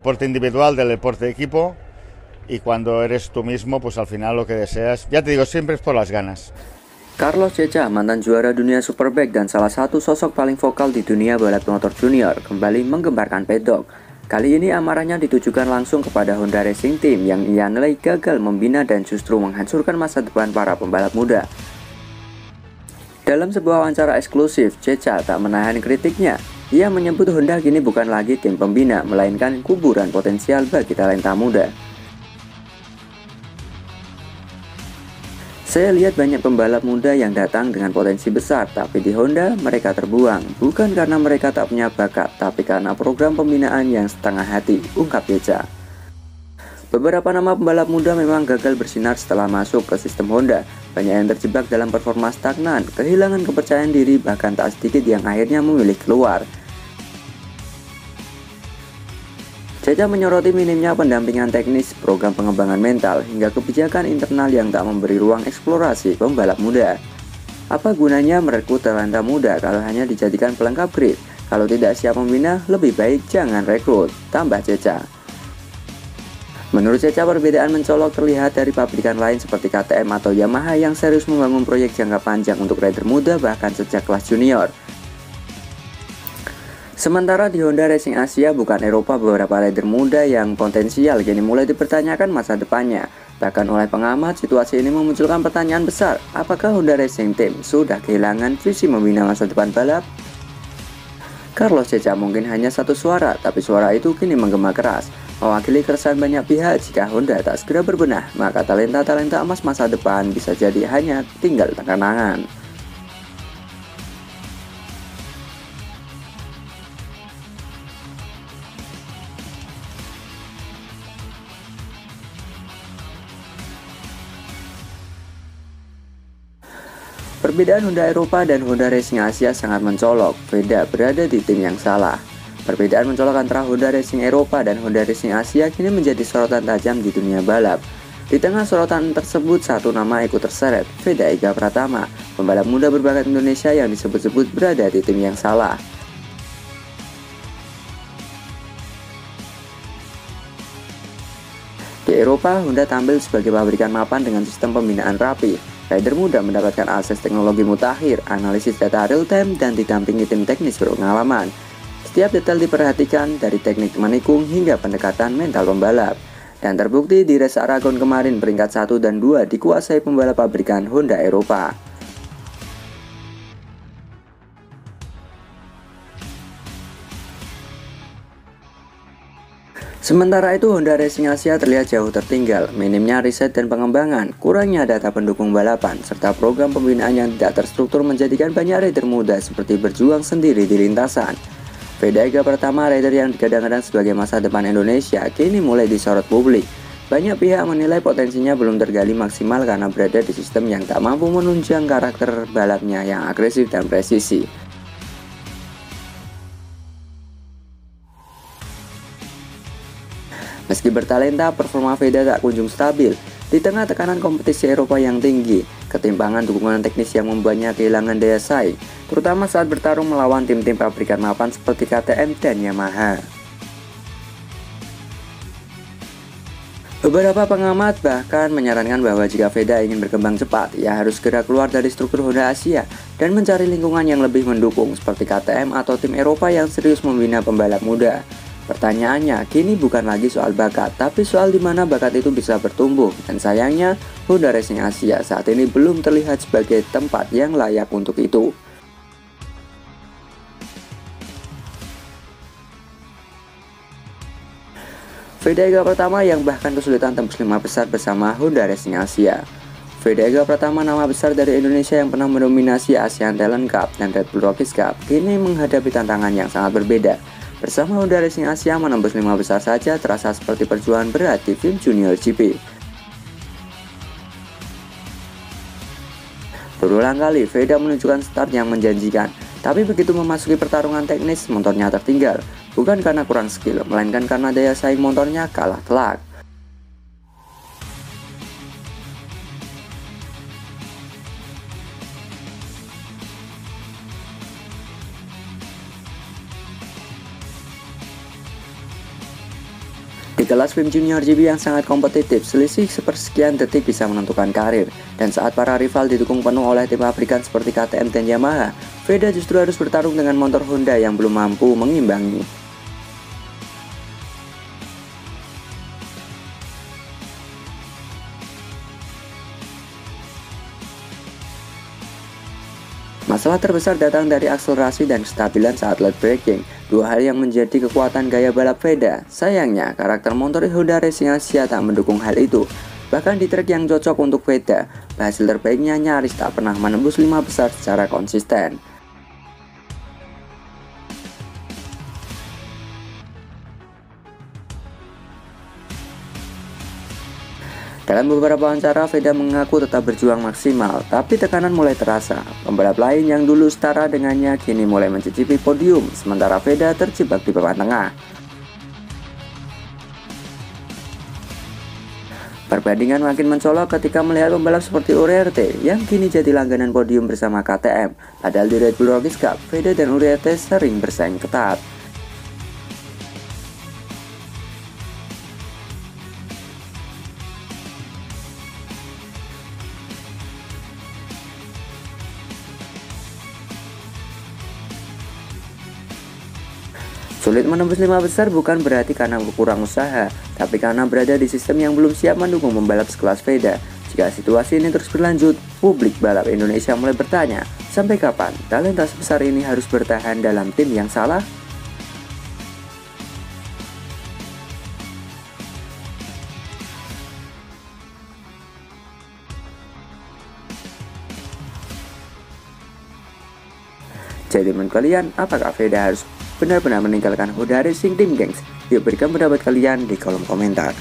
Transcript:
Deporte individual, del deporte de equipo, y cuando eres tú mismo, pues al final lo que deseas, ya te digo, siempre es por las ganas. Carlos Ceca, mantan juara dunia Superbike dan salah satu sosok paling vokal di dunia balap motor junior, kembali menggemparkan pedok. Kali ini amarahnya ditujukan langsung kepada Honda Racing Team yang ia nilai gagal membina dan justru menghancurkan masa depan para pembalap muda. Dalam sebuah wawancara eksklusif, Ceca tak menahan kritiknya. Ia menyebut Honda kini bukan lagi tim pembina, melainkan kuburan potensial bagi talenta muda. Saya lihat banyak pembalap muda yang datang dengan potensi besar, tapi di Honda mereka terbuang. Bukan karena mereka tak punya bakat, tapi karena program pembinaan yang setengah hati, ungkap Ceca. Beberapa nama pembalap muda memang gagal bersinar setelah masuk ke sistem Honda. Banyak yang terjebak dalam performa stagnan, kehilangan kepercayaan diri, bahkan tak sedikit yang akhirnya memilih keluar. Ceca menyoroti minimnya pendampingan teknis, program pengembangan mental, hingga kebijakan internal yang tak memberi ruang eksplorasi pembalap muda. Apa gunanya merekrut talenta muda kalau hanya dijadikan pelengkap grid? Kalau tidak siap membina, lebih baik jangan rekrut, tambah Ceca. Menurut Ceca, perbedaan mencolok terlihat dari pabrikan lain seperti KTM atau Yamaha yang serius membangun proyek jangka panjang untuk rider muda bahkan sejak kelas junior. Sementara di Honda Racing Asia bukan Eropa, beberapa rider muda yang potensial kini mulai dipertanyakan masa depannya. Bahkan oleh pengamat, situasi ini memunculkan pertanyaan besar, apakah Honda Racing Team sudah kehilangan visi membina masa depan balap? Carlos Ceca mungkin hanya satu suara, tapi suara itu kini menggema keras, mewakili keresahan banyak pihak. Jika Honda tak segera berbenah, maka talenta-talenta emas masa depan bisa jadi hanya tinggal kenangan. Perbedaan Honda Eropa dan Honda Racing Asia sangat mencolok. Veda berada di tim yang salah. Perbedaan mencolok antara Honda Racing Eropa dan Honda Racing Asia kini menjadi sorotan tajam di dunia balap. Di tengah sorotan tersebut, satu nama ikut terseret, Veda Ega Pratama, pembalap muda berbakat Indonesia yang disebut-sebut berada di tim yang salah. Di Eropa, Honda tampil sebagai pabrikan mapan dengan sistem pembinaan rapi. Rider muda mendapatkan akses teknologi mutakhir, analisis data real-time, dan didampingi tim teknis berpengalaman. Setiap detail diperhatikan, dari teknik menikung hingga pendekatan mental pembalap. Dan terbukti di race Aragon kemarin, peringkat 1 dan 2 dikuasai pembalap pabrikan Honda Eropa. Sementara itu, Honda Racing Asia terlihat jauh tertinggal, minimnya riset dan pengembangan, kurangnya data pendukung balapan, serta program pembinaan yang tidak terstruktur menjadikan banyak rider muda seperti berjuang sendiri di lintasan. Veda Ega Pratama, rider yang digadang-gadang sebagai masa depan Indonesia, kini mulai disorot publik. Banyak pihak menilai potensinya belum tergali maksimal karena berada di sistem yang tak mampu menunjang karakter balapnya yang agresif dan presisi. Meski bertalenta, performa Veda tak kunjung stabil. Di tengah tekanan kompetisi Eropa yang tinggi, ketimpangan dukungan teknis yang membuatnya kehilangan daya saing, terutama saat bertarung melawan tim-tim pabrikan mapan seperti KTM dan Yamaha. Beberapa pengamat bahkan menyarankan bahwa jika Veda ingin berkembang cepat, ia harus segera keluar dari struktur Honda Asia dan mencari lingkungan yang lebih mendukung seperti KTM atau tim Eropa yang serius membina pembalap muda. Pertanyaannya kini bukan lagi soal bakat, tapi soal di mana bakat itu bisa bertumbuh. Dan sayangnya, Honda Racing Asia saat ini belum terlihat sebagai tempat yang layak untuk itu. Veda Ega Pratama yang bahkan kesulitan tembus 5 besar bersama Honda Racing Asia. Veda Ega Pratama, nama besar dari Indonesia yang pernah mendominasi ASEAN Talent Cup dan Red Bull Rockies Cup, kini menghadapi tantangan yang sangat berbeda. Bersama Honda Racing Asia, menembus 5 besar saja terasa seperti perjuangan berat di tim Junior GP. Berulang kali Veda menunjukkan start yang menjanjikan, tapi begitu memasuki pertarungan teknis, motornya tertinggal. Bukan karena kurang skill, melainkan karena daya saing motornya kalah telak. Di kelas FIM Junior GB yang sangat kompetitif, selisih sepersekian detik bisa menentukan karir. Dan saat para rival didukung penuh oleh tim pabrikan seperti KTM dan Yamaha, Veda justru harus bertarung dengan motor Honda yang belum mampu mengimbangi. Masalah terbesar datang dari akselerasi dan kestabilan saat late braking, dua hal yang menjadi kekuatan gaya balap Veda. Sayangnya, karakter motor Honda Racing Asia tak mendukung hal itu. Bahkan di trek yang cocok untuk Veda, hasil terbaiknya nyaris tak pernah menembus 5 besar secara konsisten. Dalam beberapa wawancara, Veda mengaku tetap berjuang maksimal, tapi tekanan mulai terasa. Pembalap lain yang dulu setara dengannya kini mulai mencicipi podium, sementara Veda terjebak di papan tengah. Perbandingan makin mencolok ketika melihat pembalap seperti Uriarte yang kini jadi langganan podium bersama KTM. Padahal di Red Bull Rookies Cup, Veda dan Uriarte sering bersaing ketat. Sulit menembus 5 besar bukan berarti karena kurang usaha, tapi karena berada di sistem yang belum siap mendukung pembalap sekelas Veda. Jika situasi ini terus berlanjut, publik balap Indonesia mulai bertanya, sampai kapan talenta sebesar ini harus bertahan dalam tim yang salah? Jadi menurut kalian, apakah Veda harus benar-benar meninggalkan Honda Racing Team, gengs? Yuk berikan pendapat kalian di kolom komentar.